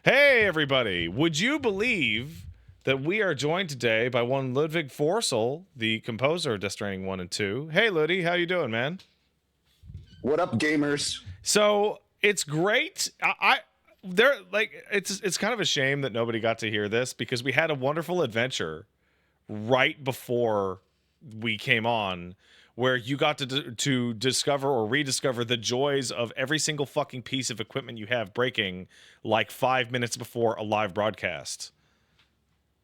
Hey, everybody. Would you believe that we are joined today by one Ludvig Forssell, the composer of Death Stranding 1 and 2. Hey, Luddy, how you doing, man? What up, gamers? So, it's great. It's kind of a shame that nobody got to hear this because we had a wonderful adventure right before we came on where you got to discover or rediscover the joys of every single fucking piece of equipment you have breaking like 5 minutes before a live broadcast.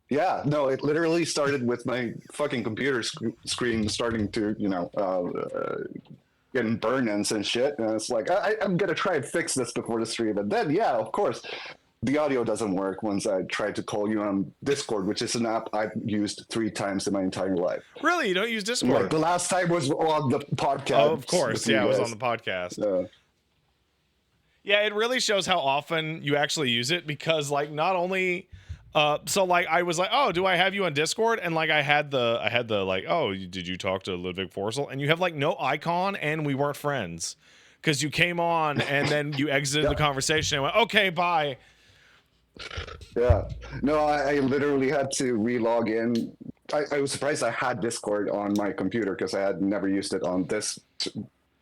Yeah, no, it literally started with my fucking computer screen starting to, getting burn-ins and shit. And it's like, I'm going to try and fix this before the stream. And then, yeah, of course, the audio doesn't work once I try to call you on Discord, which is an app I've used 3 times in my entire life. Really? You don't use Discord? Like the last time was on the podcast. Oh, of course. Yeah, it was on the podcast. Yeah, it really shows how often you actually use it because, like, not only... so like I was like, oh, do I have you on Discord? And like I had the like, oh, did you talk to Ludvig Forssell? And you have like no icon, and we weren't friends because you came on and then you exited the conversation and went, okay, bye. Yeah, no, I literally had to re-log in. I was surprised I had Discord on my computer because I had never used it on this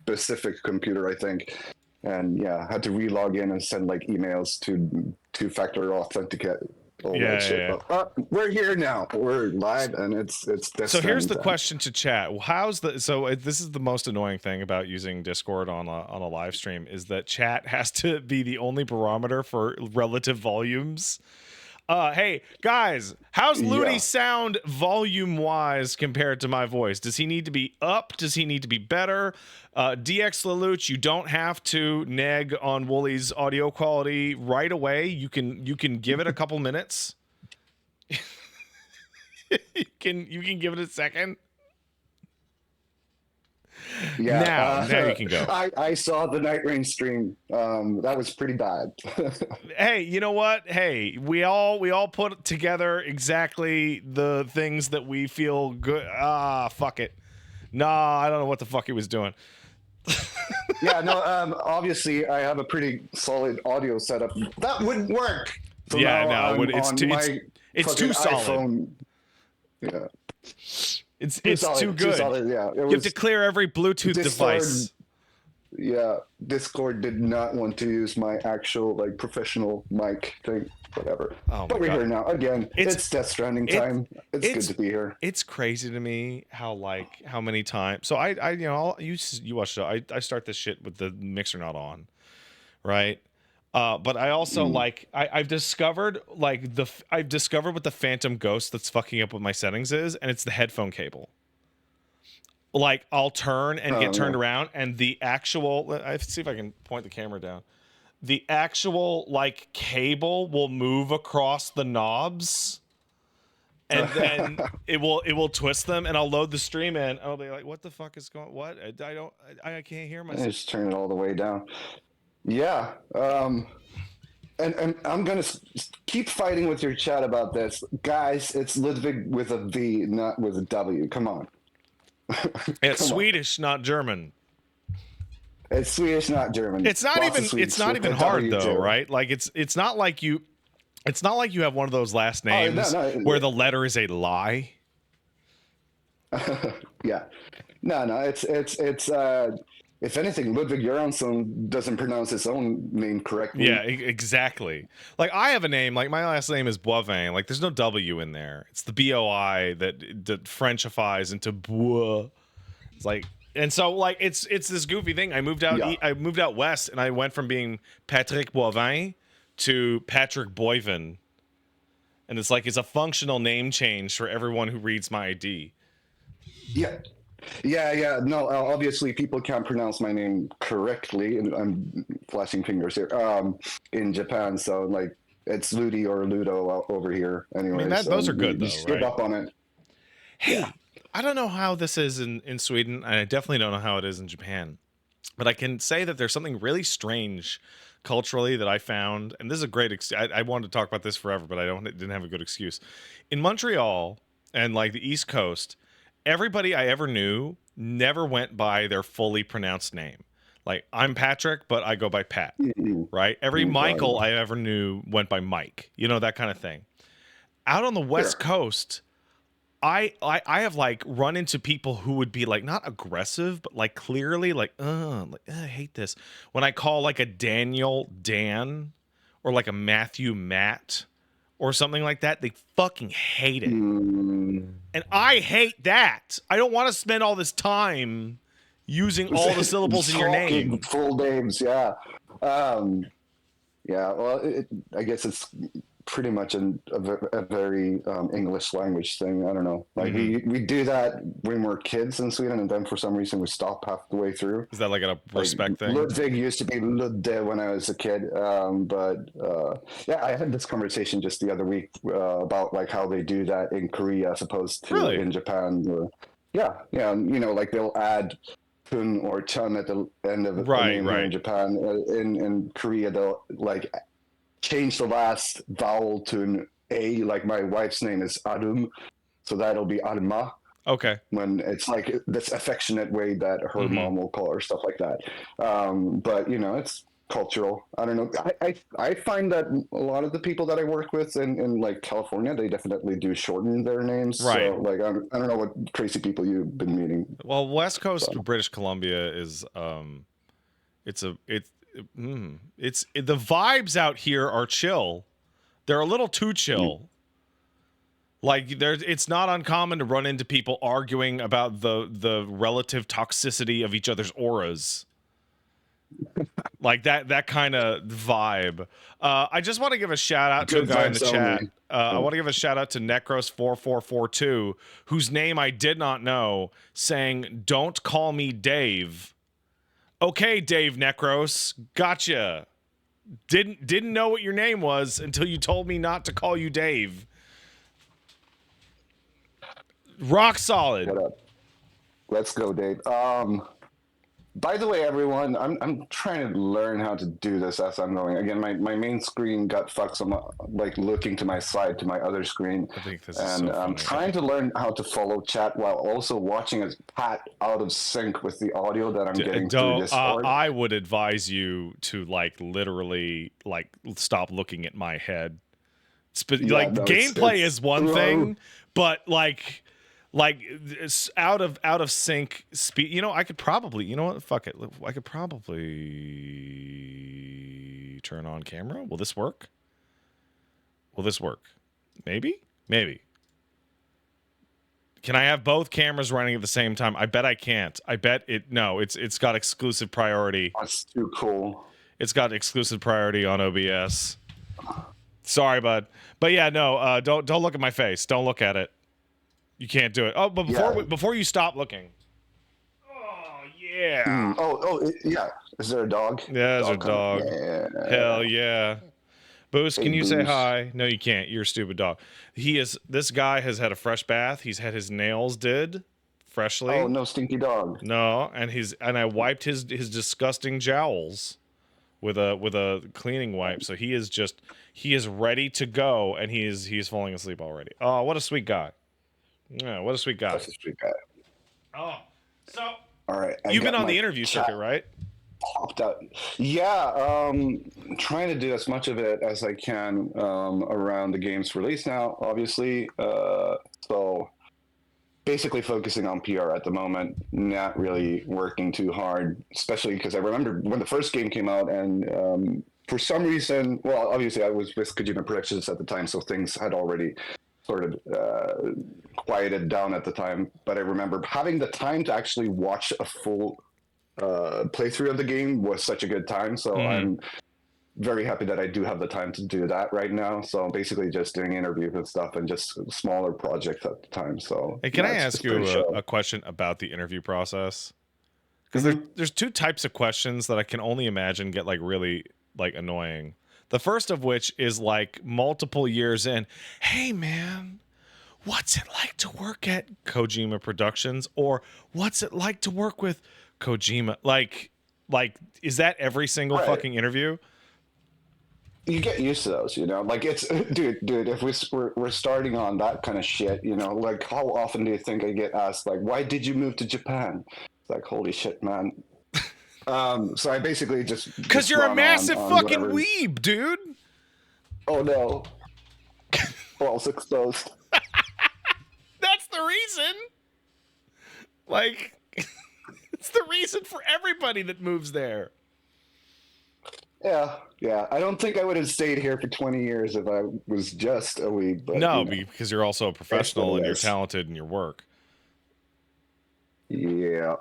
specific computer, I think. And yeah, I had to re-log in and send like emails to two-factor authenticate. Yeah. But, we're here now. We're live, and it's so here's the question to chat. This is the most annoying thing about using Discord on a live stream is that chat has to be the only barometer for relative volumes. Hey guys, how's Ludi sound volume wise compared to my voice? Does he need to be up? Does he need to be better? DX Lelouch, you don't have to neg on Wooly's audio quality right away. You can give it a couple minutes. you can give it a second. Yeah, now you can go. I saw the Night Rain stream. That was pretty bad. Hey, you know what? Hey, we all put together exactly the things that we feel good. Fuck it. Nah, I don't know what the fuck he was doing. Yeah, no. Obviously, I have a pretty solid audio setup. That wouldn't work. It's too solid. iPhone. Yeah. It's too good. Too solid, yeah. You have to clear every Bluetooth device. Yeah, Discord did not want to use my actual like professional mic thing, whatever. But we're here now again. It's Death Stranding time. It's good to be here. It's crazy to me how many times. So you watch it. I start this shit with the mixer not on, right? But I also I've discovered what the phantom ghost that's fucking up with my settings is, and it's the headphone cable. Like I'll turn and get turned around, and the actual let's see if I can point the camera down. The actual like cable will move across the knobs, and then it will twist them, and I'll load the stream in. And I'll be like, "What the fuck is going? What? I can't hear myself." Just turn it all the way down. Yeah. And I'm going to keep fighting with your chat about this. Guys, it's Ludvig with a V, not with a W. Come on. It's Swedish, not German. It's Swedish, not German. It's not even hard though, right? Like it's not like you have one of those last names where the letter is a lie. Yeah. No, it's if anything, Ludvig Göransson doesn't pronounce his own name correctly. Yeah, exactly. Like I have a name, like my last name is Boivin. Like there's no W in there. It's the B-O-I that Frenchifies into Bois. It's like, and so like it's this goofy thing. I moved out west, and I went from being Patrick Boivin to Patrick Boivin, and it's a functional name change for everyone who reads my ID. Yeah. No, obviously people can't pronounce my name correctly, and I'm flashing fingers here. In Japan, so like it's Ludi or Ludo over here. Anyway, those are good though, right? Up on it. Hey, I don't know how this is in Sweden, and I definitely don't know how it is in Japan. But I can say that there's something really strange culturally that I found, and this is a great. I wanted to talk about this forever, but I didn't have a good excuse. In Montreal and like the East Coast, everybody I ever knew never went by their fully pronounced name. Like I'm Patrick, but I go by Pat. Mm-mm. Right? Every Got Michael it. I ever knew went by Mike. You know, that kind of thing. Out on the West Sure. Coast, I have like run into people who would be like not aggressive, but like clearly like, I hate this. When I call like a Daniel Dan or like a Matthew Matt or something like that, they fucking hate it. Mm. And I hate that. I don't want to spend all this time using all the syllables in your Talking name. full names, yeah. Um, yeah, well, I guess it's pretty much a very English language thing. I don't know. Like Hmm. we do that when we're kids in Sweden, and then for some reason we stop half the way through. Is that like a Like respect thing? Ludvig used to be Ludde when I was a kid, but yeah, I had this conversation just the other week about like how they do that in Korea as opposed to Really? in Japan. Yeah, yeah, like they'll add kun or chun at the end of a Right, name here in right. Japan. In Korea, they'll like change the last vowel to an A. Like my wife's name is Arum, so that'll be Arma Okay. when it's like this affectionate way that her Hmm. mom will call her, stuff like that. But it's cultural. I don't know. I find that a lot of the people that I work with in like California, they definitely do shorten their names. Right. So like I don't know what crazy people you've been meeting. Well, West Coast So British Columbia is it's a the vibes out here are chill. They're a little too mm, chill. Like there's it's not uncommon to run into people arguing about the relative toxicity of each other's auras. Like that kind of vibe. I just want to give a shout out to a good guy in the vibes chat. only. I Yeah. want to give a shout out to Necros4442, whose name I did not know, saying, "Don't call me Dave." Okay, Dave Necros, gotcha. Didn't know what your name was until you told me not to call you Dave. Rock solid. What up? Let's go, Dave. By the way, everyone, I'm trying to learn how to do this as I'm going. Again, my main screen got fucked, so I'm like looking to my side to my other screen, I think this is and so I'm funny. trying to learn how to follow chat while also watching as Pat out of sync with the audio that I'm getting through Don't. Discord. I would advise you to like literally like stop looking at my head. Yeah, Like no, gameplay it's is one thing, but like it's out of sync speed. I could probably. You know what? Fuck it. I could probably turn on camera. Will this work? Will this work? Maybe. Maybe. Can I have both cameras running at the same time? I bet I can't. I bet it. No, it's got exclusive priority. that's too cool. It's got exclusive priority on OBS. Sorry, bud. But yeah, no. Don't look at my face. Don't look at it. You can't do it. Oh, but Yeah. before you stop looking. Oh yeah. Yeah. Is there a dog? Yeah, there's a Coming. dog. Yeah. Hell yeah. Boost, Hey, can you say Boost. hi? No, you can't. You're a stupid dog. This guy has had a fresh bath. He's had his nails did Oh, freshly. no stinky dog. No, and I wiped his disgusting jowls with a cleaning wipe. So he is ready to go, and he's falling asleep already. Oh, what a sweet guy. Yeah, what a sweet guy. That's a sweet guy. Oh, so All right. I you've been got on my the interview chat circuit, right? popped out. Yeah, trying to do as much of it as I can around the game's release now, obviously. So basically focusing on PR at the moment, not really working too hard, especially because I remember when the first game came out and for some reason, well, obviously I was with Kojima Productions at the time, so things had already sort of quieted down at the time. But I remember having the time to actually watch a full playthrough of the game was such a good time. So Mm-hmm. I'm very happy that I do have the time to do that right now. So basically just doing interviews and stuff and just smaller projects at the time. So Hey, can I it's ask you pretty chill. a question about the interview process? Because Mhm. there's two types of questions that I can only imagine get like really like annoying. The first of which is like multiple years in. Hey man, what's it like to work at Kojima Productions, or what's it like to work with Kojima? Like is that every single Right. fucking interview? You get used to those, like it's, dude, if we're starting on that kind of shit, like how often do you think I get asked, like, why did you move to Japan? It's like, holy shit, man. So I basically Because just you're a run massive on fucking whatever. weeb, dude. Oh no, balls exposed. That's the reason. Like, it's the reason for everybody that moves there. Yeah, yeah. I don't think I would have stayed here for 20 years if I was just a weeb, but No, because you're also a it's what professional it and you're is. talented in your work. Yeah,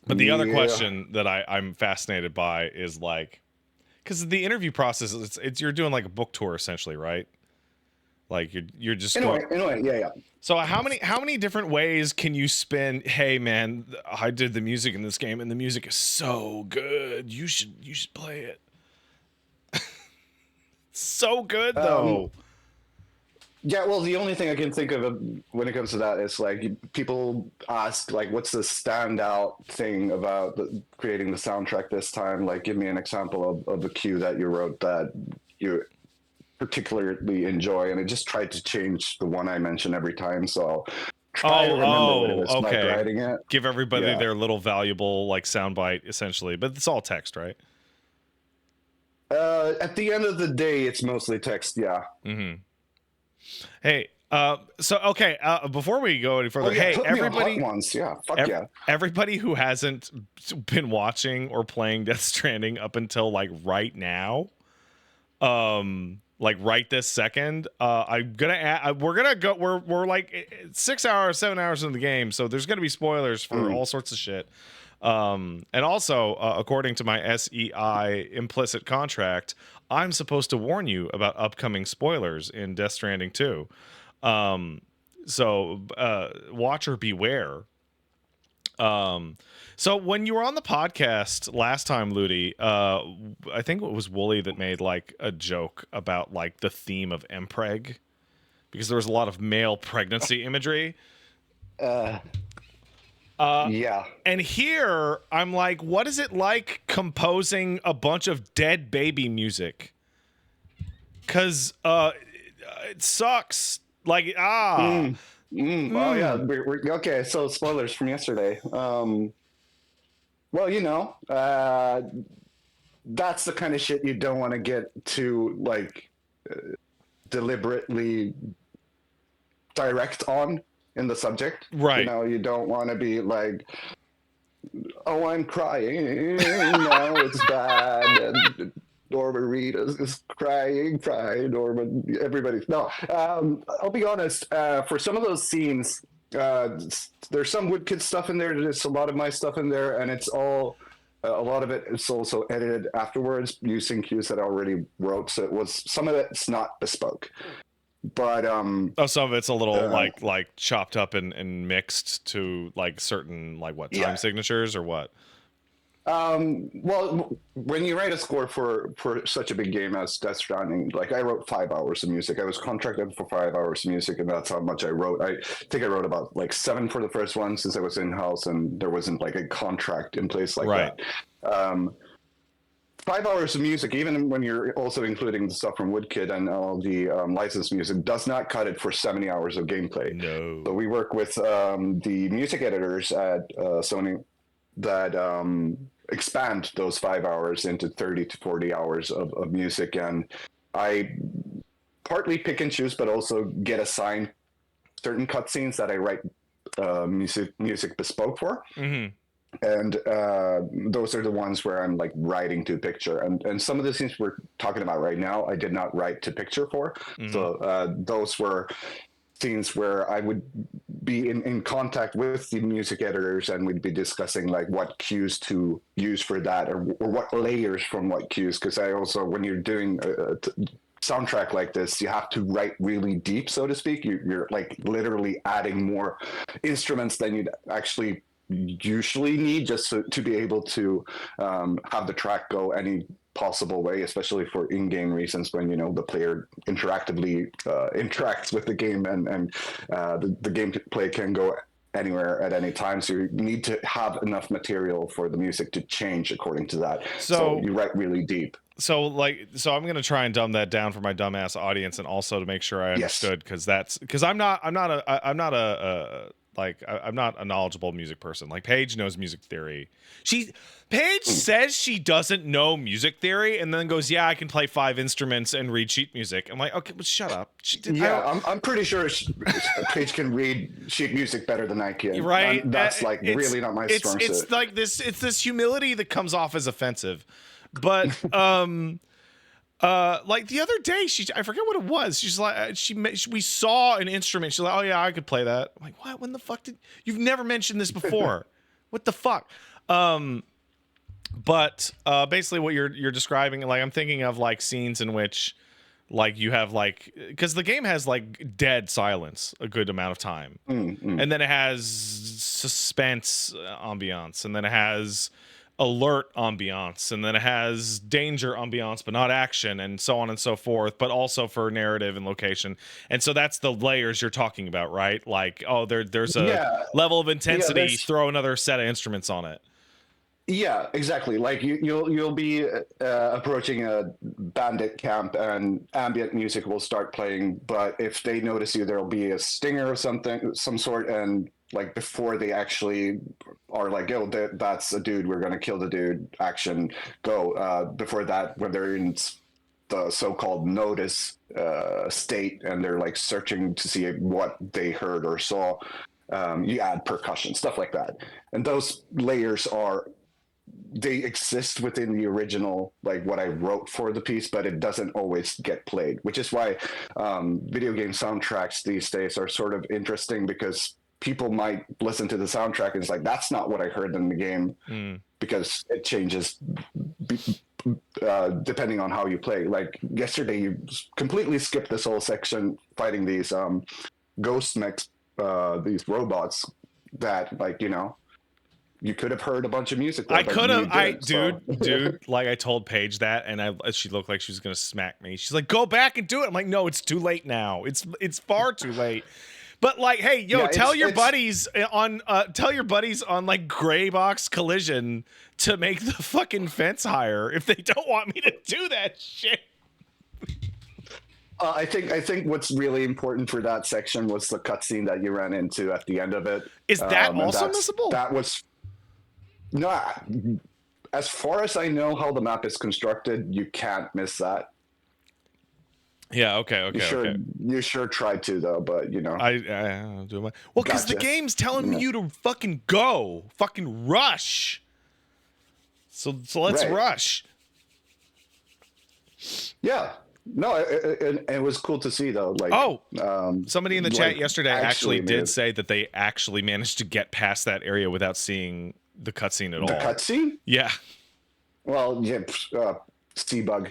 But the other yeah. question that I'm fascinated by is like, because the interview process, it's you're doing like a book tour essentially, right? Like you're just going. In a way, yeah, yeah. So how many different ways can you spin? Hey man, I did the music in this game, and the music is so good. You should play it. So good Um, though. yeah, well, the only thing I can think of when it comes to that is like people ask, like, what's the standout thing about creating the soundtrack this time? Like, give me an example of the cue that you wrote that you particularly enjoy. And I just tried to change the one I mention every time. So I'll try to remember what it was like Okay. writing it. Give everybody Yeah. their little valuable like soundbite essentially, but it's all text, right? At the end of the day, it's mostly text. Yeah. Mm-hmm. Hey, so okay, before we go any Oh further, yeah. hey, Put me on hot everybody, ones. Yeah. Fuck yeah. everybody who hasn't been watching or playing Death Stranding up until like right now, like right this second, I'm gonna we're gonna go, we're like 6 hours, 7 hours into the game, so there's gonna be spoilers for all sorts of shit. And also, according to my SEI implicit contract, I'm supposed to warn you about upcoming spoilers in Death Stranding 2. So watcher beware. So when you were on the podcast last time, Ludi, I think it was Wooly that made like a joke about like the theme of Mpreg because there was a lot of male pregnancy imagery. Uh, yeah. And here I'm like, what is it like composing a bunch of dead baby music? Cause it sucks. Like Oh yeah. We're okay. So spoilers from yesterday. Well, that's the kind of shit you don't want to get to like deliberately direct on in the subject. right. You don't want to be like, oh, I'm crying. No, it's bad. And Norma Reed is crying. Norma, everybody. No, I'll be honest. For some of those scenes, there's some Woodkid stuff in there. There's a lot of my stuff in there, and it's all. A lot of it is also edited afterwards using cues that I already wrote. So it was some of it's not bespoke, but Oh, some of it's a little like chopped up and mixed to like certain like what time yeah. signatures or what? Well, when you write a score for such a big game as Death Stranding, like I wrote 5 hours of music. I was contracted for 5 hours of music, and that's how much I wrote. I think I wrote about like 7 for the first one since I was in house, and there wasn't like a contract in place like Right. that. 5 hours of music, even when you're also including the stuff from Woodkid and all the licensed music, does not cut it for 70 hours of gameplay. No. So we work with the music editors at Sony that expand those 5 hours into 30 to 40 hours of music. And I partly pick and choose, but also get assigned certain cutscenes that I write music bespoke for. Mm-hmm. And those are the ones where I'm like writing to picture. And some of the scenes we're talking about right now, I did not write to picture for. Mm-hmm. So those were scenes where I would be in contact with the music editors, and we'd be discussing like what cues to use for that, or what layers from what cues. Because I also, when you're doing a soundtrack like this, you have to write really deep, so to speak. You're like literally adding more instruments than you'd actually usually need just to be able to have the track go any possible way, especially for in-game reasons, when the player interactively interacts with the game, and the gameplay can go anywhere at any time. So you need to have enough material for the music to change according to that. So you write really deep. So I'm gonna try and dumb that down for my dumbass audience, and also to make sure I understood, because I'm not Like I'm not a knowledgeable music person. Like Paige knows music theory. Paige says she doesn't know music theory, and then goes, "Yeah, I can play 5 instruments and read sheet music." I'm like, okay, but shut up. I'm pretty sure Paige can read sheet music better than I can. Right? That's like really not my strong suit. It's like this. It's this humility that comes off as offensive, but like the other day, I forget what it was. She's like, we saw an instrument. She's like, oh yeah, I could play that. I'm like, what? When the fuck you've never mentioned this before? What the fuck? But basically, what you're describing, like, I'm thinking of like scenes in which, like, you have like, because the game has like dead silence a good amount of time, and then it has suspense ambiance, and then it has alert ambiance, and then it has danger ambiance but not action, and so on and so forth, but also for narrative and location. And so that's the layers you're talking about, right? Like, oh, there's a level of intensity, throw another set of instruments on it. Yeah, exactly. Like you'll be approaching a bandit camp and ambient music will start playing, but if they notice you, there'll be a stinger or some sort, and like before they actually are like, "Oh, that's a dude. We're gonna kill the dude." Action, go. Before that, when they're in the so-called notice state and they're like searching to see what they heard or saw, you add percussion, stuff like that, and those layers they exist within the original, like what I wrote for the piece, but it doesn't always get played, which is why video game soundtracks these days are sort of interesting, because people might listen to the soundtrack and it's like, that's not what I heard in the game, because it changes depending on how you play. Like yesterday, you completely skipped this whole section fighting these ghost mechs, these robots that, like, you could have heard a bunch of music there, I could have, dude, like I told Paige that, and she looked like she was gonna smack me. She's like, "Go back and do it." I'm like, "No, it's too late now. It's far too late." But like, hey, yo, tell your buddies on like Gray Box Collision to make the fucking fence higher if they don't want me to do that shit. I think what's really important for that section was the cutscene that you ran into at the end of it. Is that also missable? That was. No, as far as I know how the map is constructed, you can't miss that. Yeah, okay. You sure tried to, though, but I do my well, because the game's telling you to fucking go, fucking rush. So let's rush. Yeah. No, it was cool to see, though. Like, somebody in the chat yesterday actually did say that they actually managed to get past that area without seeing the cutscene at all. The cutscene? Yeah. Well, yeah, C-Bug.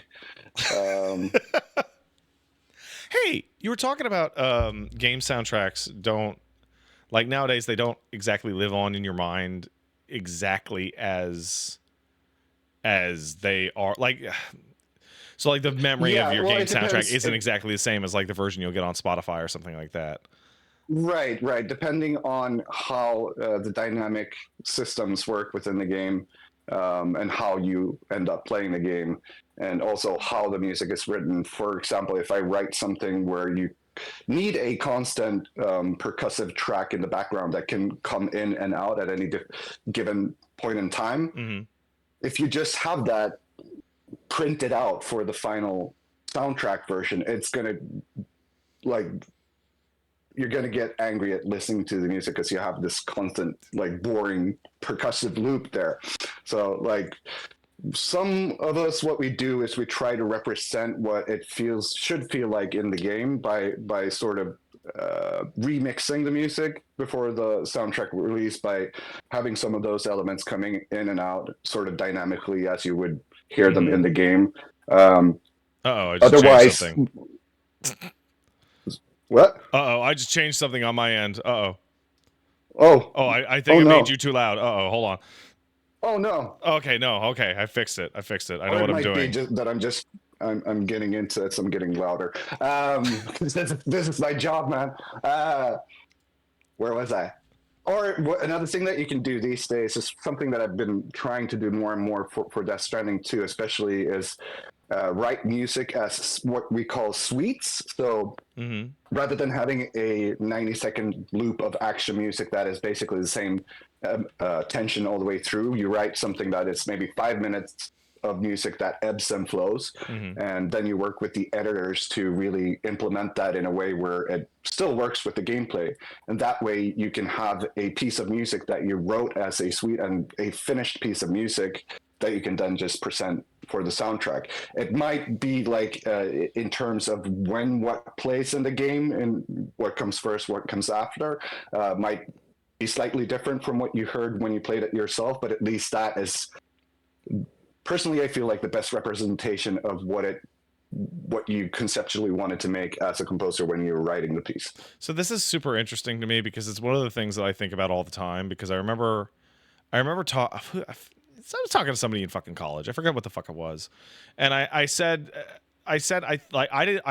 Hey, you were talking about game soundtracks nowadays they don't exactly live on in your mind exactly as they are. Like, so like the memory of your game soundtrack isn't exactly the same as like the version you'll get on Spotify or something like that. Right. Depending on how the dynamic systems work within the game, and how you end up playing the game, and also how the music is written. For example, if I write something where you need a constant percussive track in the background that can come in and out at any given point in time, if you just have that printed out for the final soundtrack version, it's going to, like, you're going to get angry at listening to the music because you have this constant, like, boring percussive loop there. So, like, some of us, what we do is we try to represent what it should feel like in the game by sort of remixing the music before the soundtrack release, by having some of those elements coming in and out sort of dynamically as you would hear them in the game. I just changed something. What? I just changed something on my end. Oh, I think I made you too loud. Hold on. Oh no. Okay, no. Okay, I fixed it. I know what I'm doing. I'm getting into it, so I'm getting louder. This is my job, man. Where was I? Or another thing that you can do these days is something that I've been trying to do more and more for Death Stranding 2, especially, is write music as what we call suites. So Mm-hmm. rather than having a 90-second loop of action music that is basically the same tension all the way through, you write something that is maybe 5 minutes of music that ebbs and flows. Mm-hmm. And then you work with the editors to really implement that in a way where it still works with the gameplay. And that way you can have a piece of music that you wrote as a suite and a finished piece of music that you can then just present for the soundtrack. It might be like in terms of when what plays in the game and what comes first, what comes after, might be slightly different from what you heard when you played it yourself, but at least that is, personally, I feel like the best representation of what you conceptually wanted to make as a composer when you were writing the piece. So this is super interesting to me because it's one of the things that I think about all the time. Because I was talking to somebody in fucking college. I forget what the fuck it was, and I said I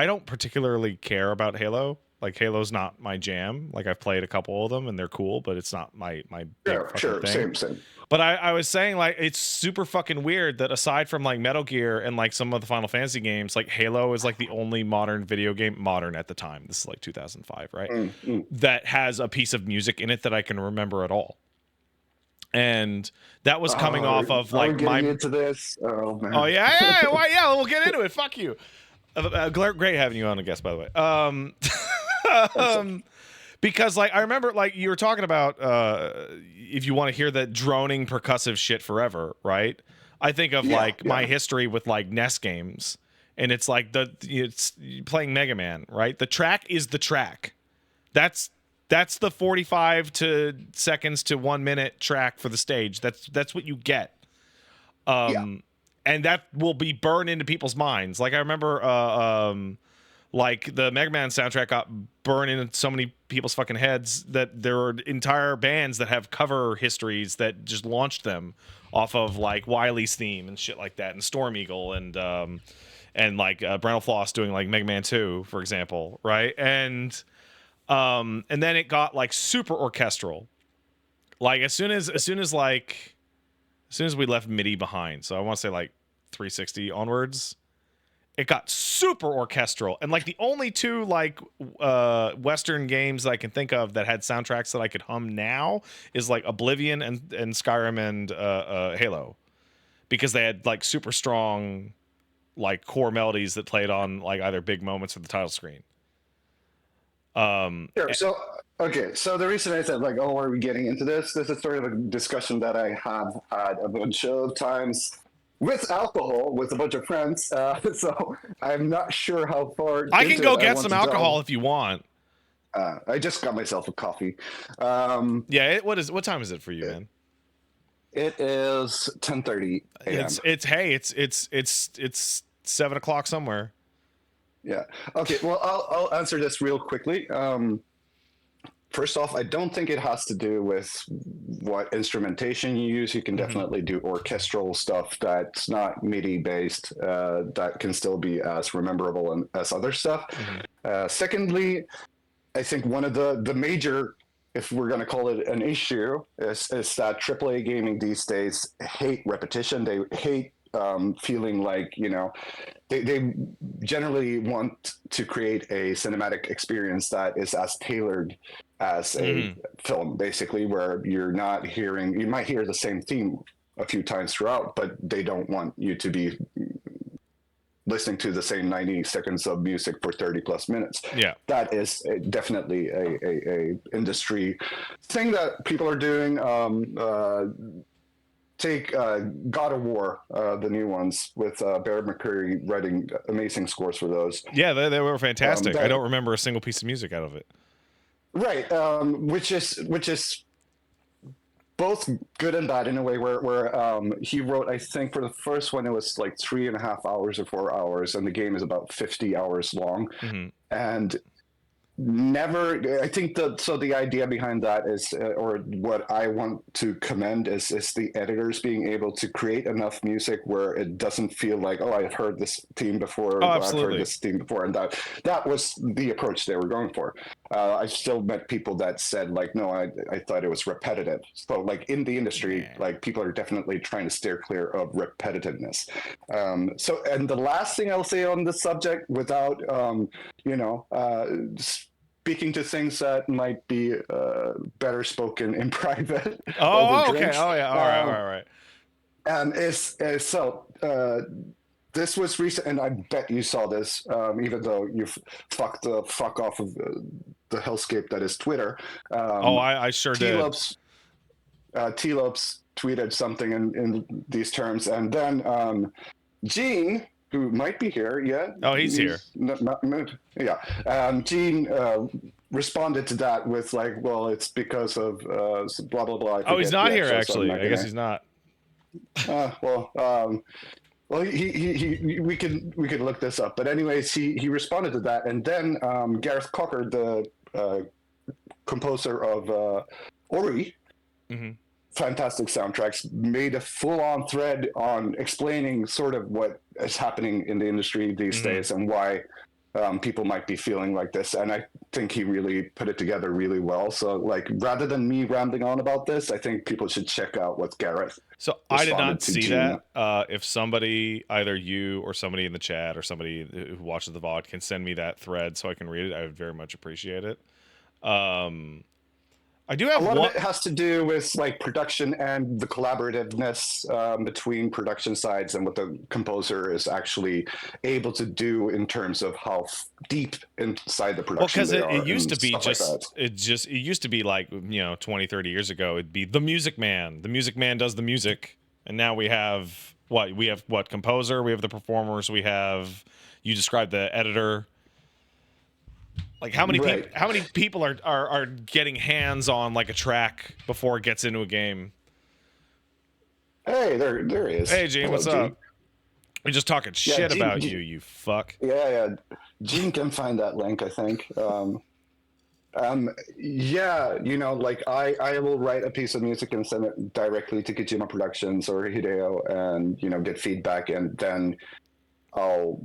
don't particularly care about Halo. Like Halo's not my jam. Like I've played a couple of them and they're cool, but it's not my big fucking Sure, thing. same. But I was saying like it's super fucking weird that aside from like Metal Gear and like some of the Final Fantasy games, like Halo is like the only modern video game, modern at the time. This is like 2005, right? That has a piece of music in it that I can remember at all. And that was coming off of like getting into this. Oh man. Oh yeah, why? Yeah, we'll get into it. Fuck you. Great having you on, I guess. By the way, because like I remember, like you were talking about, if you want to hear that droning percussive shit forever, right? I think of my history with like NES games, and it's like it's playing Mega Man, right? The track is the track. That's the 45 seconds to 1 minute track for the stage. That's what you get. And that will be burned into people's minds. Like I remember, like the Mega Man soundtrack got burned into so many people's fucking heads that there are entire bands that have cover histories that just launched them off of like Wily's theme and shit like that, and Storm Eagle and like Brental Floss doing like Mega Man 2, for example, right? And then it got like super orchestral. Like as soon as we left MIDI behind, so I want to say like 360 onwards, it got super orchestral. And like the only two like Western games that I can think of that had soundtracks that I could hum now is like Oblivion and Skyrim and Halo, because they had like super strong like core melodies that played on like either big moments or the title screen. Sure. So, okay. So the reason I said like, oh, are we getting into this? This is sort of a discussion that I have had a bunch of times with alcohol with a bunch of friends. So I'm not sure how far. I can go get some alcohol if you want. I just got myself a coffee. Yeah. What time is it for you, man? It is 10:30 a.m. It's 7 o'clock somewhere. Yeah. Okay. Well, I'll answer this real quickly. First off, I don't think it has to do with what instrumentation you use. You can definitely do orchestral stuff that's not MIDI based, that can still be as rememberable as other stuff. Secondly, I think one of the major, if we're going to call it an issue, is that AAA gaming these days hate repetition. They hate feeling like, they generally want to create a cinematic experience that is as tailored as a film, basically, where you might hear the same theme a few times throughout, but they don't want you to be listening to the same 90 seconds of music for 30 plus minutes. Yeah. That is definitely a industry thing that people are doing. Take God of War, the new ones, with Bear McCreary writing amazing scores for those. Yeah, they were fantastic. I don't remember a single piece of music out of it. Right, which is both good and bad in a way where he wrote, I think for the first one, it was like 3.5 hours or 4 hours, and the game is about 50 hours long. And never. I think the idea behind that is, or what I want to commend is the editors being able to create enough music where it doesn't feel like, oh, I've heard this theme Oh, before, I've heard absolutely. this theme before, and that was the approach they were going for. I still met people that said like, no, I thought it was repetitive. So like in the industry, Nah. like people are definitely trying to steer clear of repetitiveness. So, and the last thing I'll say on this subject, without you know, speaking to things that might be better spoken in private over Oh, okay. drinks. Oh, yeah. All right. All right. All right. And this was recent, and I bet you saw this, even though you fucked the fuck off of the hellscape that is Twitter. Oh, Um, I sure did. T-Lopes tweeted something in these terms, and then Gene, who might be here yet, Oh, he's here. not yeah. Gene responded to that with like, well, it's because of blah blah blah. I Oh, he's forget not the here, actual, so I'm actually. not I guess gonna. he's not. Well, well, we could look this up, but anyways, he responded to that, and then Gareth Cocker, the composer of Ori, Mm-hmm. fantastic soundtracks, made a full-on thread on explaining sort of what is happening in the industry these Mm-hmm. days and why people might be feeling like this. And I think he really put it together really well. So, like, rather than me rambling on about this, I think people should check out what Gareth So I did responded not to see Gene. that. If somebody, either you or somebody in the chat or somebody who watches the VOD, can send me that thread so I can read it, I would very much appreciate it. I do A have lot of one. it has to do with like production and the collaborativeness between production sides and what the composer is actually able to do in terms of how deep inside the Well, production because they it are used and to be stuff like just that. it used to be like 20, 30 years ago. It'd be the Music Man. The Music Man does the music, and now we have what composer, we have the performers, we have, you described the editor. Like Right. how many people are getting hands on like a track before it gets into a game? Hey, there he is. Hey, Gene, Hello, what's Gene. up? We're just talking Yeah, shit about you, you fuck. yeah. Gene can find that link, I think. Yeah, like I will write a piece of music and send it directly to Kojima Productions or Hideo, and get feedback, and then I'll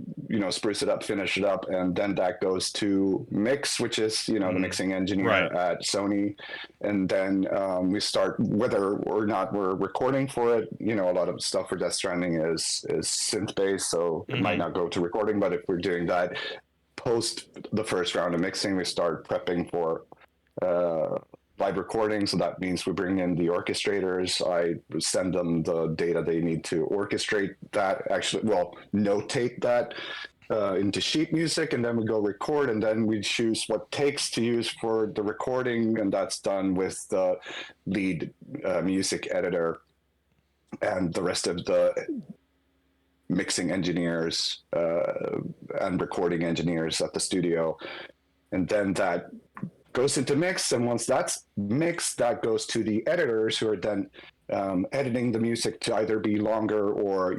spruce it up, finish it up, and then that goes to mix, which is the mixing engineer Right. at Sony, and then we start, whether or not we're recording for it. A lot of stuff for Death Stranding is synth based, so it might not go to recording. But if we're doing that post the first round of mixing, we start prepping for live recording. So that means we bring in the orchestrators. I send them the data they need to orchestrate that, actually, well, notate that into sheet music, and then we go record, and then we choose what takes to use for the recording, and that's done with the lead music editor and the rest of the mixing engineers and recording engineers at the studio. And then that goes into mix, and once that's mixed, that goes to the editors, who are then editing the music to either be longer or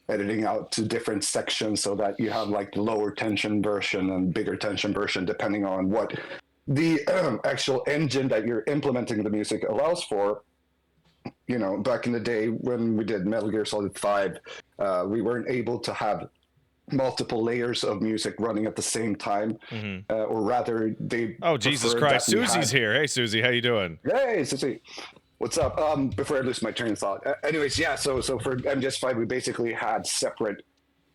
editing out to different sections, so that you have like the lower tension version and bigger tension version, depending on what the actual engine that you're implementing the music allows for. Back in the day when we did Metal Gear Solid 5, we weren't able to have multiple layers of music running at the same time, or rather, they. Oh, Jesus Christ! Susie's here. Hey, Susie, how you doing? Hey, Susie, what's up? Before I lose my train of thought. Anyways, yeah. So for MGS5, we basically had separate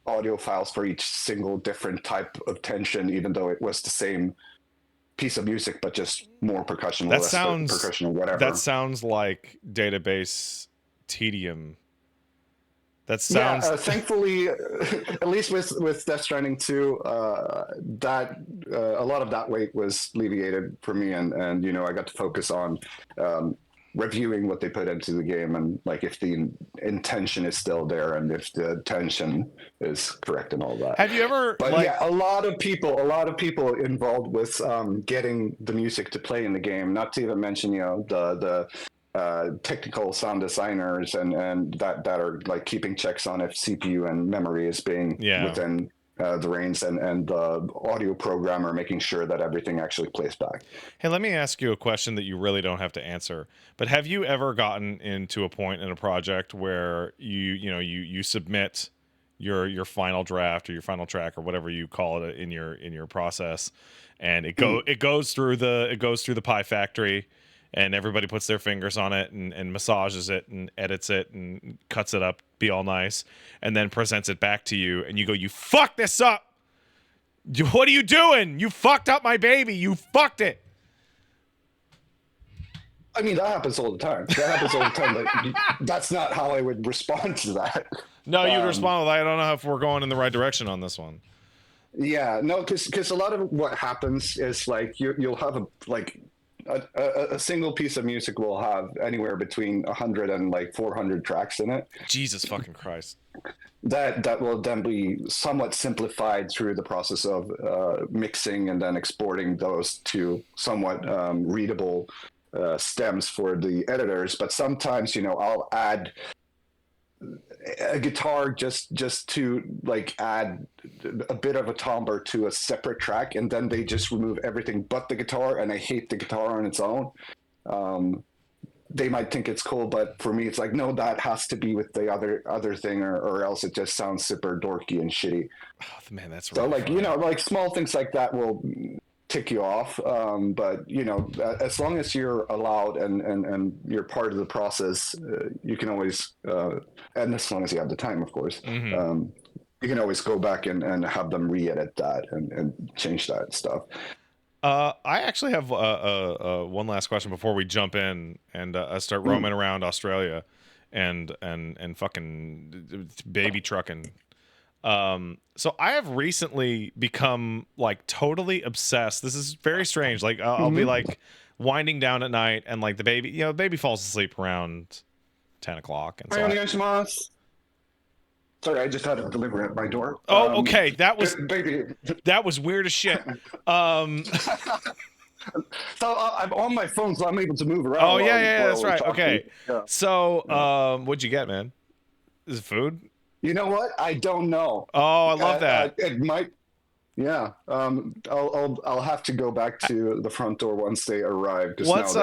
audio files for each single different type of tension, even though it was the same piece of music, but just more percussion, That less sounds percussion, or whatever. That sounds like database tedium. That sounds. Yeah, thankfully, at least with Death Stranding 2, that a lot of that weight was alleviated for me, and I got to focus on reviewing what they put into the game, and like if the intention is still there and if the tension is correct and all that. Have you ever? But yeah, a lot of people involved with getting the music to play in the game. Not to even mention the technical sound designers and that are like keeping checks on if CPU and memory is being within the reins, and the audio programmer making sure that everything actually plays back. Hey, let me ask you a question that you really don't have to answer. But have you ever gotten into a point in a project where you submit your final draft or your final track or whatever you call it in your process, and it goes through the Pi Factory, and everybody puts their fingers on it and massages it and edits it and cuts it up, be all nice, and then presents it back to you, and you go, "You fucked this up. What are you doing? You fucked up my baby. You fucked it." I mean, that happens all the time. That happens all the time. Like, that's not how I would respond to that. No, you'd respond with, "I don't know if we're going in the right direction on this one." Yeah, no, because a lot of what happens is like you'll have a single piece of music will have anywhere between 100 and like 400 tracks in it. Jesus fucking Christ. That will then be somewhat simplified through the process of mixing and then exporting those to somewhat readable stems for the editors. But sometimes, I'll add a guitar just to like add a bit of a timbre to a separate track, and then they just remove everything but the guitar, and I hate the guitar on its own. They might think it's cool, but for me it's like, no, that has to be with the other thing, or else it just sounds super dorky and shitty. Oh, man, that's so really like funny. like small things like that will tick you off, but as long as you're allowed and you're part of the process, you can always and as long as you have the time, of course, you can always go back and have them re-edit that and change that stuff. I actually have one last question before we jump in and start roaming around Australia and fucking baby trucking. So I have recently become like totally obsessed. This is very strange. Like I'll be like winding down at night, and like the baby falls asleep around 10 o'clock. And so sorry, I just had a delivery at my door. Okay, that was baby. That was weird as shit. So I'm on my phone, so I'm able to move around. Oh yeah, that's right. Talking. Okay, yeah. So what'd you get, man? Is it food? You know what? I don't know. Oh, I love that. It might. Yeah. I'll have to go back to the front door once they arrive. Once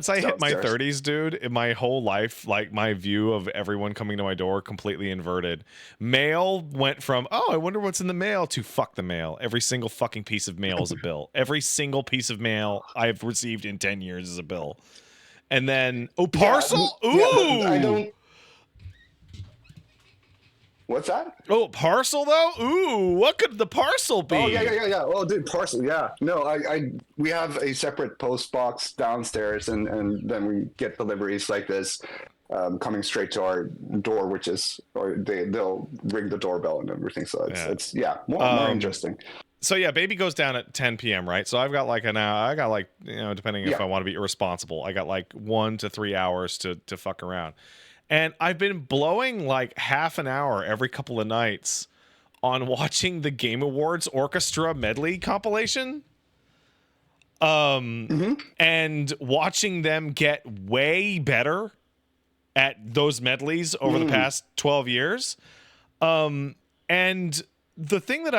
I hit my 30s, dude, in my whole life, like my view of everyone coming to my door completely inverted. Mail went from, "Oh, I wonder what's in the mail," to "Fuck the mail." Every single fucking piece of mail is a bill. Every single piece of mail I've received in 10 years is a bill. And then, parcel? Yeah, ooh. I don't. What's that? Oh, parcel though? Ooh, what could the parcel be? Oh yeah. Oh, dude, parcel. Yeah. No, we have a separate post box downstairs, and then we get deliveries like this coming straight to our door, which is, or they'll ring the doorbell and everything. So it's more interesting. So yeah, baby goes down at 10 p.m. right? So I've got like an hour. I got like, depending if I want to be irresponsible, I got like 1 to 3 hours to fuck around. And I've been blowing like half an hour every couple of nights on watching the Game Awards Orchestra medley compilation. And watching them get way better at those medleys over the past 12 years. And the thing that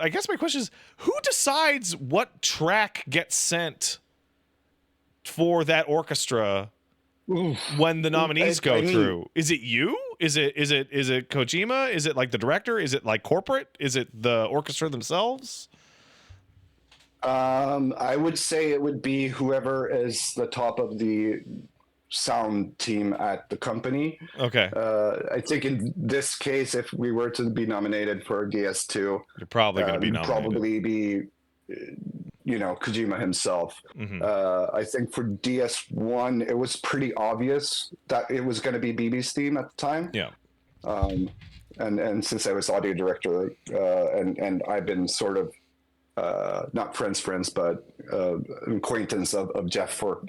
I guess my question is, who decides what track gets sent for that orchestra when the nominees go through? Is it you? Is it Kojima? Is it like the director? Is it like corporate? Is it the orchestra themselves? I would say it would be whoever is the top of the sound team at the company. Okay. I think in this case, if we were to be nominated for DS2, you're probably going to be nominated. Probably be Kojima himself. I think for DS1, it was pretty obvious that it was going to be BB's theme at the time. Yeah. And since I was audio director, and I've been sort of not friends, but acquaintance of Jeff for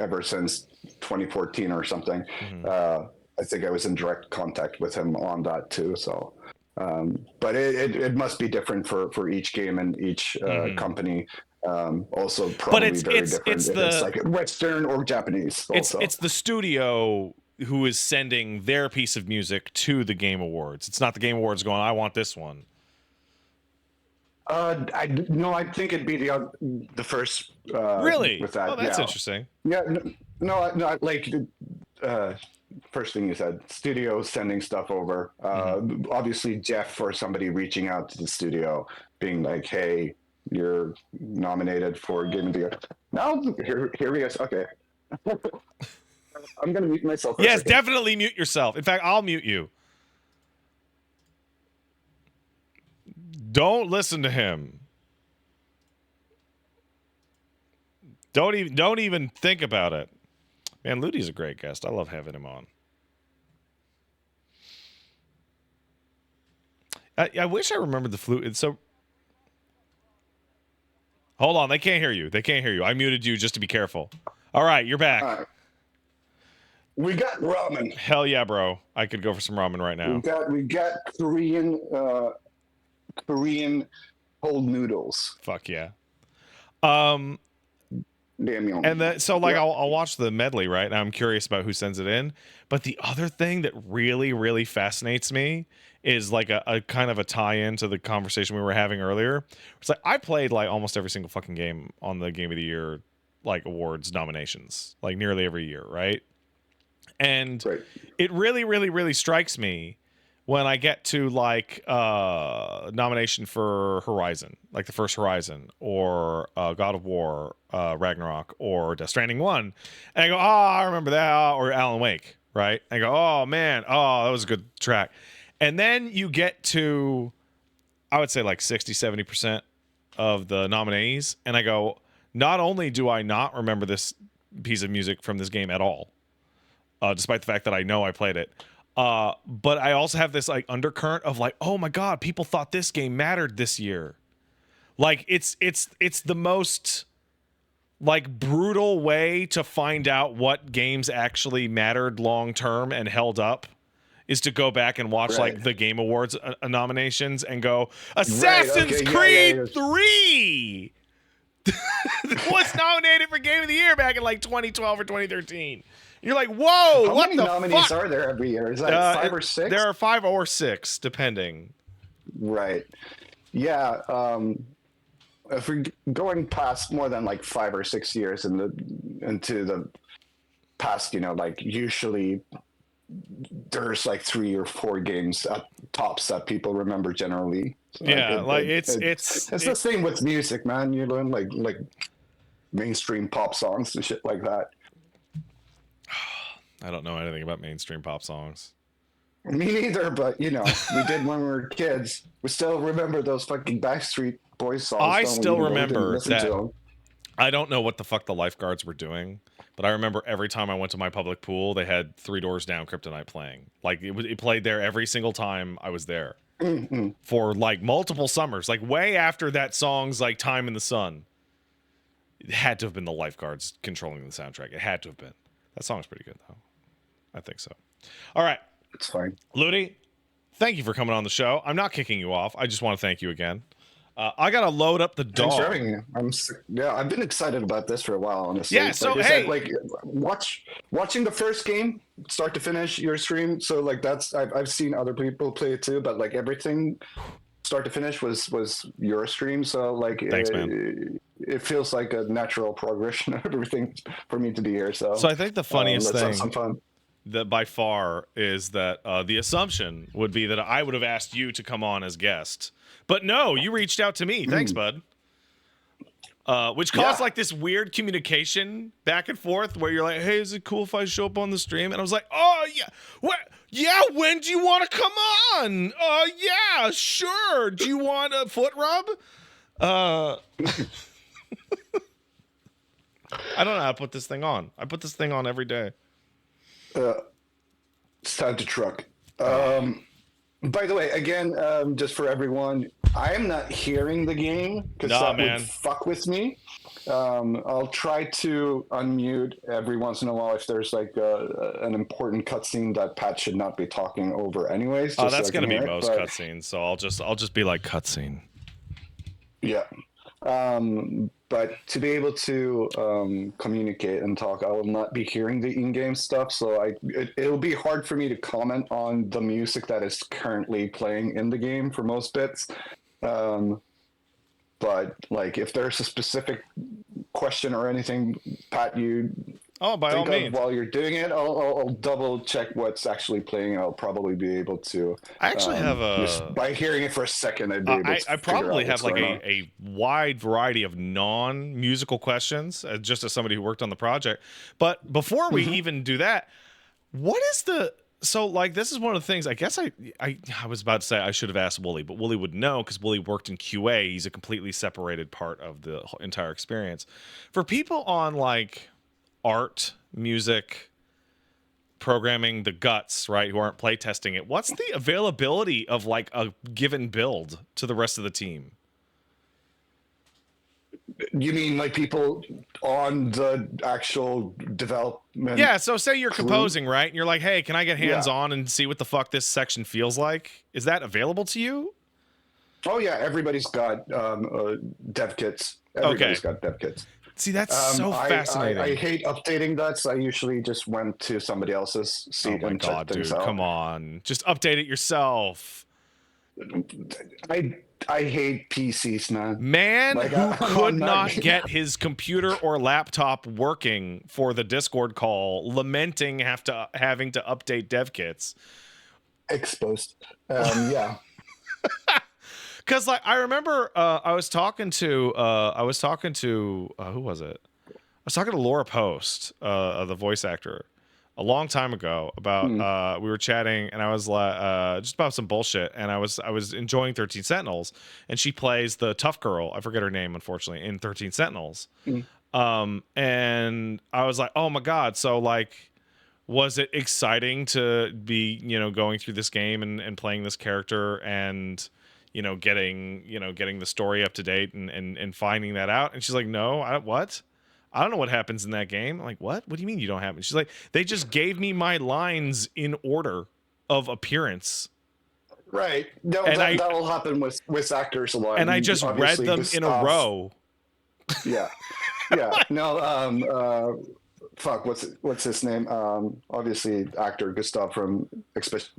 ever since 2014 or something. I think I was in direct contact with him on that too. So. But it must be different for each game and each company. Also, probably very different. It's like Western or Japanese. Also. It's the studio who is sending their piece of music to the Game Awards. It's not the Game Awards going, "I want this one." I no, I think it'd be the first Really? with Oh, that. that's Yeah, interesting. yeah. No, like uh, first thing you said, studio sending stuff over. Hmm. Obviously, Jeff or somebody reaching out to the studio, being like, "Hey, you're nominated for Game of the Year." Now, here we go. Okay, I'm gonna mute myself for a Yes, second. definitely mute yourself. In fact, I'll mute you. Don't listen to him. Don't even think about it. Man, Ludi's a great guest. I love having him on. I wish I remembered the flute. It's so. Hold on, they can't hear you. They can't hear you. I muted you just to be careful. All right, you're back. We got ramen. Hell yeah, bro. I could go for some ramen right now. We got Korean cold noodles. Fuck yeah. Um, Damn yum. and then so like Yeah. I'll watch the medley, right? And I'm curious about who sends it in. But the other thing that really, really fascinates me is like a kind of a tie-in to the conversation we were having earlier. It's like I played like almost every single fucking game on the Game of the Year like awards nominations, like nearly every year, right? And Right. it really, really, really strikes me when I get to like nomination for Horizon, like the first Horizon, or God of War, Ragnarok, or Death Stranding 1, and I go, oh, I remember that, or Alan Wake, right? I go, oh man, oh, that was a good track. And then you get to, I would say like 60, 70% of the nominees, and I go, not only do I not remember this piece of music from this game at all, despite the fact that I know I played it. But I also have this like undercurrent of like, oh my god, people thought this game mattered this year. Like it's the most like brutal way to find out what games actually mattered long term and held up is to go back and watch Right. like the Game Awards nominations and go, Right. Assassin's Okay. Yeah. Creed 3 was nominated for Game of the Year back in like 2012 or 2013. You're like, whoa, How what many the nominees fuck? are there every year? Is that five or six? There are 5 or 6, depending. Right. Yeah. If we're going past more than like 5 or 6 years into the past, like usually there's like 3 or 4 games at tops that people remember generally. So Yeah, like it's the same with music, man. You learn like mainstream pop songs and shit like that. I don't know anything about mainstream pop songs. Me neither, but we did when we were kids. We still remember those fucking Backstreet Boys songs. I don't we? still We didn't remember listen to that. them. I don't know what the fuck the lifeguards were doing, but I remember every time I went to my public pool, they had Three Doors Down Kryptonite playing. Like it played there every single time I was there Mm-hmm. for like multiple summers, like way after that song's like Time in the Sun. It had to have been the lifeguards controlling the soundtrack. It had to have been. That song's pretty good though. I think so. All right, It's fine. Ludi, thank you for coming on the show. I'm not kicking you off. I just want to thank you again. I gotta load up the Thanks for dog. having me. I've been excited about this for a while, honestly. Yeah, so, like I hey. said, like watching the first game start to finish your stream. So like I've seen other people play it too, but like everything start to finish was your stream. So like Thanks, man. it feels like a natural progression of everything for me to be here. So So I think the funniest let's have thing some fun. that by far is that the assumption would be that I would have asked you to come on as guest, but no, you reached out to me. Thanks, bud. Which caused Yeah. like this weird communication back and forth where you're like, "Hey, is it cool if I show up on the stream?" And I was like, "Oh yeah, what? Yeah, when do you want to come on? Yeah, sure. Do you want a foot rub?" I don't know how to put this thing on. I put this thing on every day. It's time to truck. By the way, again, just for everyone, I am not hearing the game because Nah, that man. would fuck with me. I'll try to unmute every once in a while if there's like an important cutscene that Pat should not be talking over, anyways. Oh, just so that's I can gonna be hear it, most but- cutscenes. So I'll just be like cutscene. Yeah. But to be able to communicate and talk, I will not be hearing the in-game stuff, so it'll be hard for me to comment on the music that is currently playing in the game for most bits. but like if there's a specific question or anything, Pat, you Oh, by all think of means. while you're doing it, I'll double check what's actually playing. I'll probably be able to, I actually have just a. by hearing it for a second, I'd be able to I figure probably out have what's like going on. a wide variety of non-musical questions, just as somebody who worked on the project. But before we Hmm. even do that, what is the so like this is one of the things I guess I was about to say I should have asked Wooly, but Wooly would know because Wooly worked in QA. He's a completely separated part of the entire experience. For people on like art, music, programming, the guts, right, who aren't playtesting it, what's the availability of like a given build to the rest of the team? You mean like people on the actual development Yeah, so say you're crew? composing, right? And you're like, hey, can I get hands Yeah. on and see what the fuck this section feels like? Is that available to you? Oh yeah, everybody's got dev kits. Okay. Everybody's got dev kits. See, that's so I fascinating. hate updating that, so I usually just went to somebody else's Oh seat my and checked god, things dude. Come out. on. Just update it yourself. I I hate PCs, man. Man Like who I'm could not not get his computer or laptop working for the Discord call, lamenting having to update dev kits. exposed. Yeah. Cause like I remember I was talking to who was it? I was talking to Laura Post, the voice actor, a long time ago about Mm, we were chatting and I was like just about some bullshit and I was enjoying 13 Sentinels and she plays the tough girl, I forget her name unfortunately, in 13 Sentinels. mm. And I was like, "Oh my god, so like was it exciting to be, going through this game and playing this character and getting the story up to date and finding that out?" And she's like, "No, what? I don't know what happens in that game." I'm like, "What? What do you mean you don't have it?" She's like, "They just gave me my lines in order of appearance, Right. No, and that I that'll happen with actors a lot. and I just read Obviously, them in a Gustav. row." Yeah. Yeah. No. Fuck. What's his name? Obviously, actor Gustav from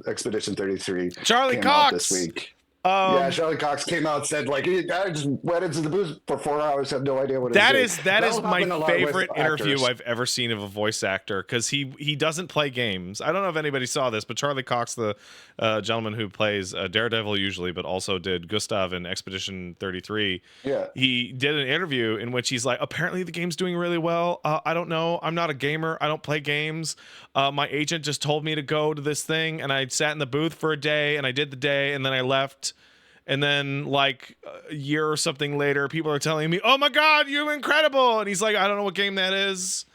Expedition 33 Charlie came out this Cox. week. Yeah, Um, Charlie Cox came out, said like, I just went into the booth for 4 hours, have no idea what it's That doing. is that is That'll my happen a lot with favorite interview actors. I've ever seen of a voice actor because he doesn't play games. I don't know if anybody saw this, but Charlie Cox, the gentleman who plays Daredevil usually, but also did Gustav in Expedition 33, Yeah. he did an interview in which he's like, apparently the game's doing really well. I don't know. I'm not a gamer. I don't play games. My agent just told me to go to this thing, and I sat in the booth for a day, and I did the day, and then I left. And then, like a year or something later, people are telling me, "Oh my God, you're incredible!" And he's like, "I don't know what game that is."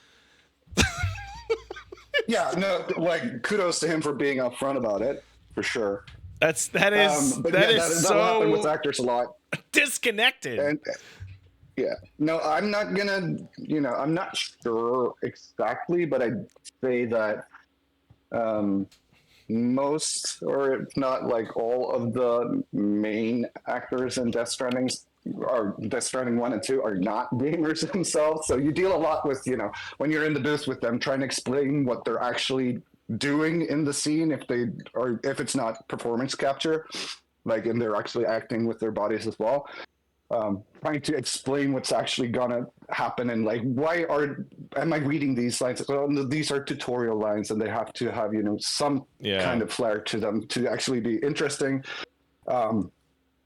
Yeah. No, like kudos to him for being upfront about it, for sure. That is But that yeah, is that'll happen with so actors a lot. disconnected. And yeah, no, I'm not gonna, I'm not sure exactly, but I'd say that um, most, or if not like all of the main actors in Death Stranding 1 and 2 are not gamers themselves. So you deal a lot with, when you're in the booth with them trying to explain what they're actually doing in the scene, if it's not performance capture, like, and they're actually acting with their bodies as well, trying to explain what's actually gonna happen and like am I reading these lines? Well, these are tutorial lines, and they have to have some Yeah, kind of flair to them to actually be interesting. Um,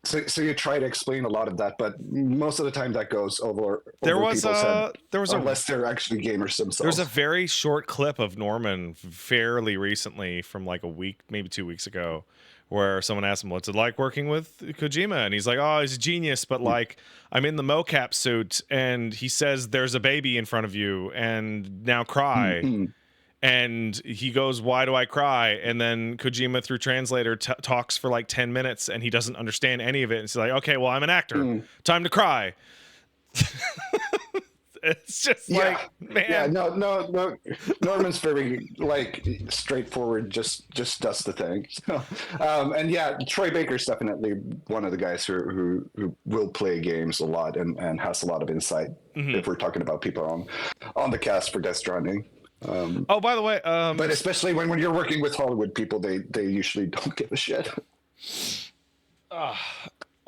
so you try to explain a lot of that, but most of the time that goes there over was people's head a there was a unless they're actually gamers there was a themselves. very short clip of Norman fairly recently from like a week, maybe 2 weeks ago, where someone asked him, "What's it like working with Kojima?" And he's like, "Oh, he's a genius, but like I'm in the mocap suit, and he says there's a baby in front of you, and now cry." Mm-hmm. And he goes, "Why do I cry?" And then Kojima through translator talks for like 10 minutes and he doesn't understand any of it. And he's like, "Okay, well, I'm an actor, time to cry." It's just Yeah, like, yeah, man. no. Norman's very like straightforward. Just does the thing. So, and yeah, Troy Baker's definitely one of the guys who will play games a lot and has a lot of insight. Mhm. If we're talking about people on the cast for Death Stranding, Oh, by the way, but especially when you're working with Hollywood people, they usually don't give a shit.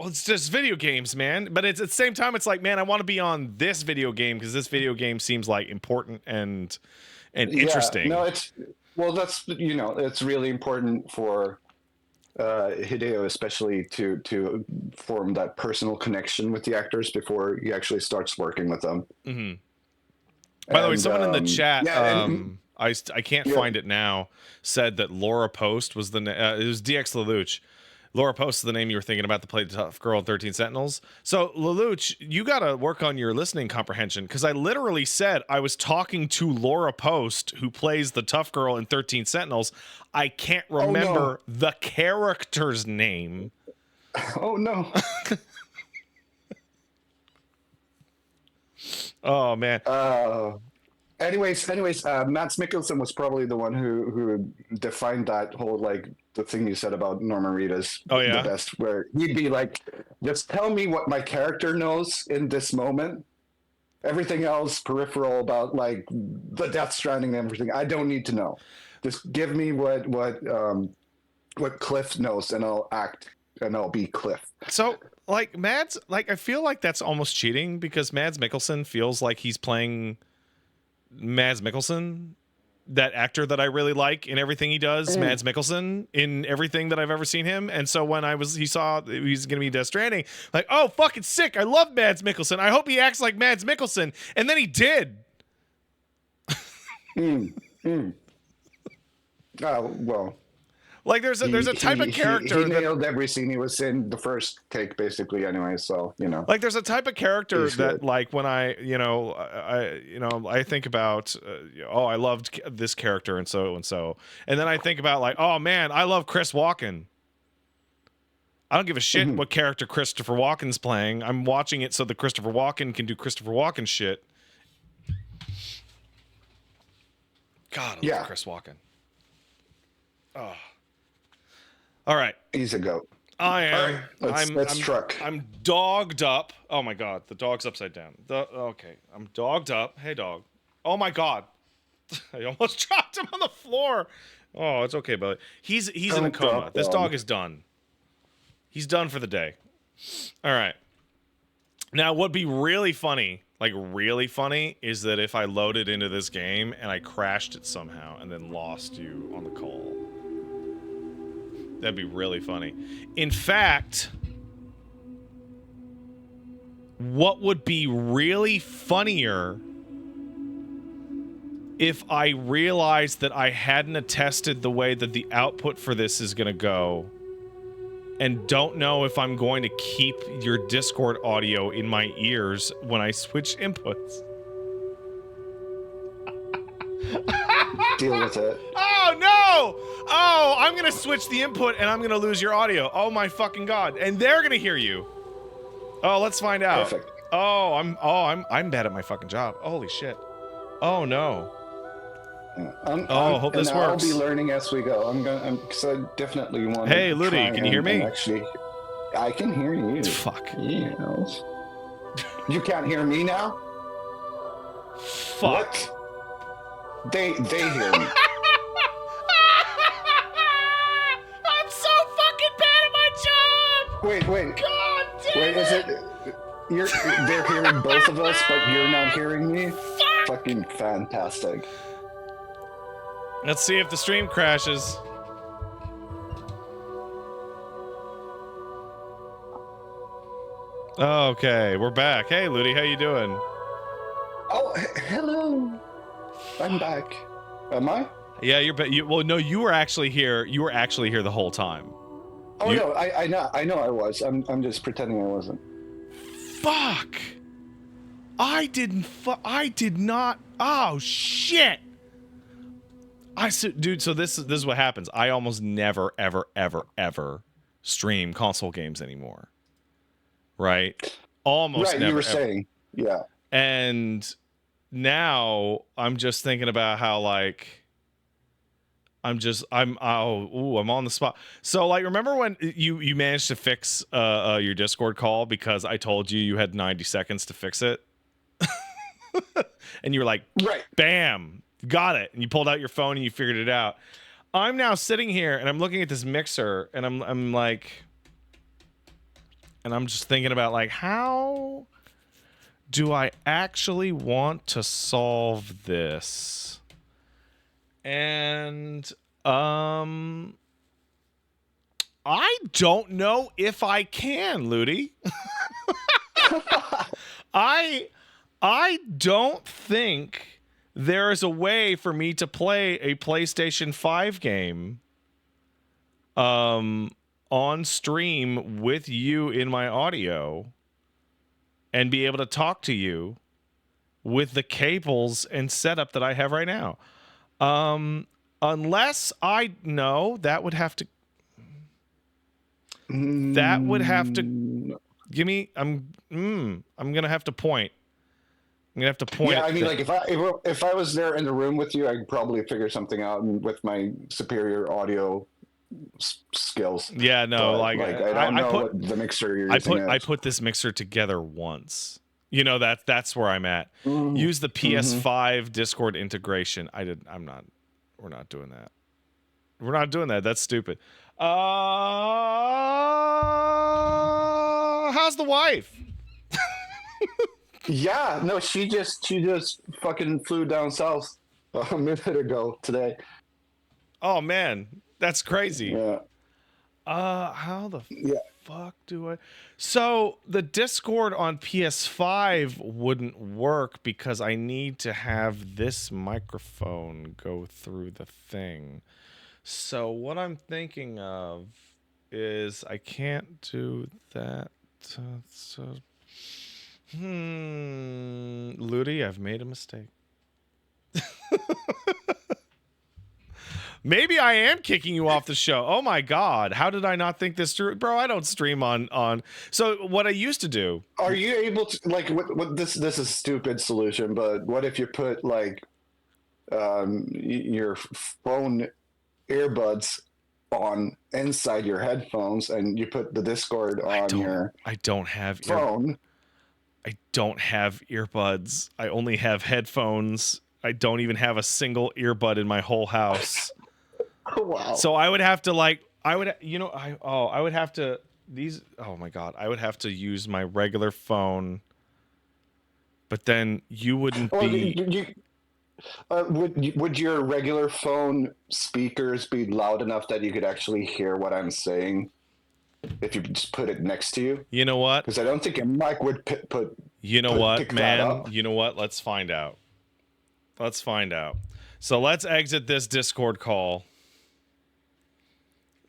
Well, it's just video games, man. But it's at the same time, it's like, man, I want to be on this video game because this video game seems like important and Yeah, no, interesting. that's it's really important for Hideo, especially to form that personal connection with the actors before he actually starts working with them. Hmm. By the way, And someone in the chat, yeah, and I can't yeah. find it now, said that Laura Post was it was DX Lelouch. Laura Post is the name you were thinking about to play the tough girl in 13 Sentinels. So, Lelouch, you got to work on your listening comprehension because I literally said I was talking to Laura Post, who plays the tough girl in 13 Sentinels. I can't Oh no! remember the character's name. Oh no! Oh, man. Anyways, Mads Mikkelsen was probably the one who defined that whole, like, the thing you said about Norman Reedus Oh, the yeah? best, where he'd be like, just tell me what my character knows in this moment. Everything else peripheral about, like, the Death Stranding and everything, I don't need to know. Just give me what Cliff knows, and I'll act, and I'll be Cliff. So, like, I feel like that's almost cheating because Mads Mikkelsen feels like he's playing Mads Mikkelsen, that actor that I really like in everything he does, Mads Mikkelsen in everything that I've ever seen him. And so when he saw he's going to be Death Stranding, like, oh, fucking sick. I love Mads Mikkelsen. I hope he acts like Mads Mikkelsen. And then he did. Oh, well. Like there's a type of character he nailed every scene he was in the first take, basically. Anyway, so like there's a type of character that, like, when I think about, oh, I loved this character and so, and then I think about, like, oh man, I love Chris Walken. I don't give a shit what character Christopher Walken's playing. I'm watching it so that Christopher Walken can do Christopher Walken shit. God, I love Chris Walken. Oh. All right. He's a goat. I am. Right, let's truck. I'm dogged up. Oh my god, the dog's upside down. Okay, I'm dogged up. Hey, dog. Oh my god, I almost dropped him on the floor. Oh, it's okay, buddy. He's in a coma. This dog is done. He's done for the day. All right. Now, what'd be really funny, like really funny, is that if I loaded into this game and I crashed it somehow and then lost you on the call. That'd be really funny. In fact, what would be really funnier if I realized that I hadn't attested the way that the output for this is going to go and don't know if I'm going to keep your Discord audio in my ears when I switch inputs. Deal with it. Oh, no! Oh, I'm going to switch the input and I'm going to lose your audio. Oh, my fucking God. And they're going to hear you. Oh, let's find out. Perfect. Oh, I'm bad at my fucking job. Holy shit. Oh, no. Hope this works. I'll be learning as we go. Because I definitely want to. Hey, Ludvig, can you hear me? Actually, I can hear you. Fuck. Yes. You can't hear me now? Fuck. What? They hear me. I'm so fucking bad at my job. Wait. God damn Wait, is it? They're hearing both of us, but you're not hearing me? Fuck. Fucking fantastic. Let's see if the stream crashes. Okay, we're back. Hey, Ludi, how you doing? Oh, hello. I'm back. Am I? Yeah, you're. Well, no, you were actually here. You were actually here the whole time. Oh no, I know I was. I'm just pretending I wasn't. Fuck. I did not. Oh shit. Dude. So this is what happens. I almost never, ever stream console games anymore. Right. Almost. Right. Never, You were ever. saying. Yeah. And now I'm just thinking about how, like, I'm on the spot. So, like, remember when you managed to fix your Discord call because I told you had 90 seconds to fix it? And you were like, right, bam, got it. And you pulled out your phone and you figured it out. I'm now sitting here and I'm looking at this mixer and I'm like, And I'm just thinking about like, how do I actually want to solve this? And I don't know if I can, Ludi. I don't think there is a way for me to play a PlayStation 5 game on stream with you in my audio and be able to talk to you with the cables and setup that I have right now. Unless I know that would have to give me I'm going to have to point. I'm going to have to point Yeah, at I mean, like if I was there in the room with you, I'd probably figure something out with my superior audio skills. Yeah, no, But like I don't know what the mixer you're using is. I put this mixer together once. You know, that's where I'm at. Mm-hmm. Use the PS5 Discord integration. We're not doing that. We're not doing that. That's stupid. How's the wife? Yeah, no, she just fucking flew down south a minute ago today. Oh man, that's crazy. Yeah. How the fuck do I? So the Discord on PS5 wouldn't work because I need to have this microphone go through the thing. So what I'm thinking of is I can't do that. Ludi, I've made a mistake. Maybe I am kicking you off the show. Oh my god, how did I not think this through, bro? I don't stream on. So what I used to do. Are you able to like what this is a stupid solution, but what if you put like your phone earbuds on inside your headphones and you put the Discord on your I don't have phone? I don't have earbuds. I only have headphones. I don't even have a single earbud in my whole house. Wow. So I would have to like I would have to oh my god, I would have to use my regular phone. But then you wouldn't be would your regular phone speakers be loud enough that you could actually hear what I'm saying if you just put it next to you? You know what? Because I don't think a mic would put. You know what, man? You know what? Let's find out. Let's find out. So let's exit this Discord call.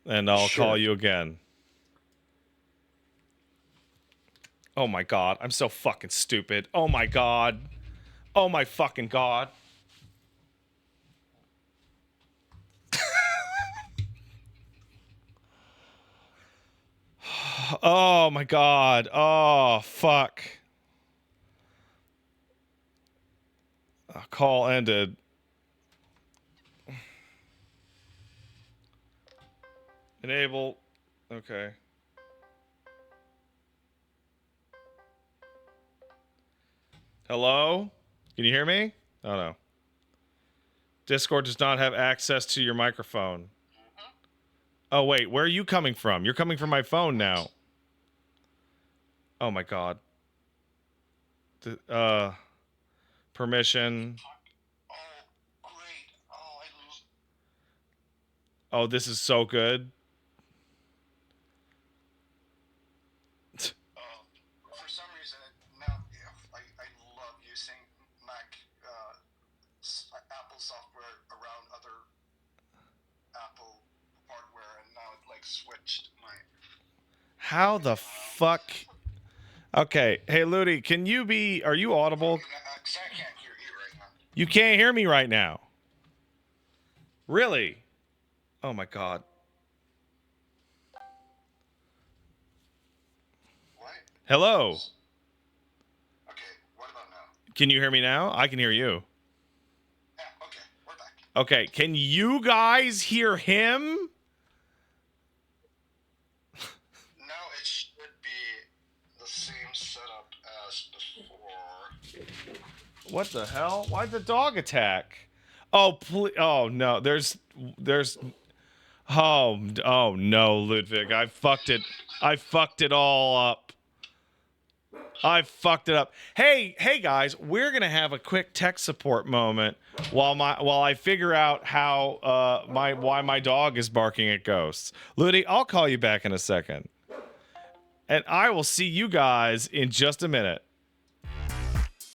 And I'll call you again. Oh my god, I'm so fucking stupid. Oh my god. Oh my fucking god. Oh my god. Oh fuck. Call ended. Enable. Okay. Hello? Can you hear me? Oh no. Discord does not have access to your microphone. Oh wait, where are you coming from? You're coming from my phone now. Oh my god. Permission. Oh, great. Oh, this is so good. For some reason, now I love using Mac Apple software around other Apple hardware, and now it like switched my. How the fuck? Okay, hey Ludi, are you audible? Because I can't hear you right now. You can't hear me right now. Really? Oh my god. What? Hello. Okay, what about now? Can you hear me now? I can hear you. Yeah, okay, we're back. Okay, can you guys hear him? Now it should be the same setup as before. What the hell? Why'd the dog attack? Oh, please. Oh, no. There's. Oh no, Ludvig, I fucked it all up. I fucked it up. Hey guys, we're gonna have a quick tech support moment while I figure out how why my dog is barking at ghosts. Ludi, I'll call you back in a second, and I will see you guys in just a minute.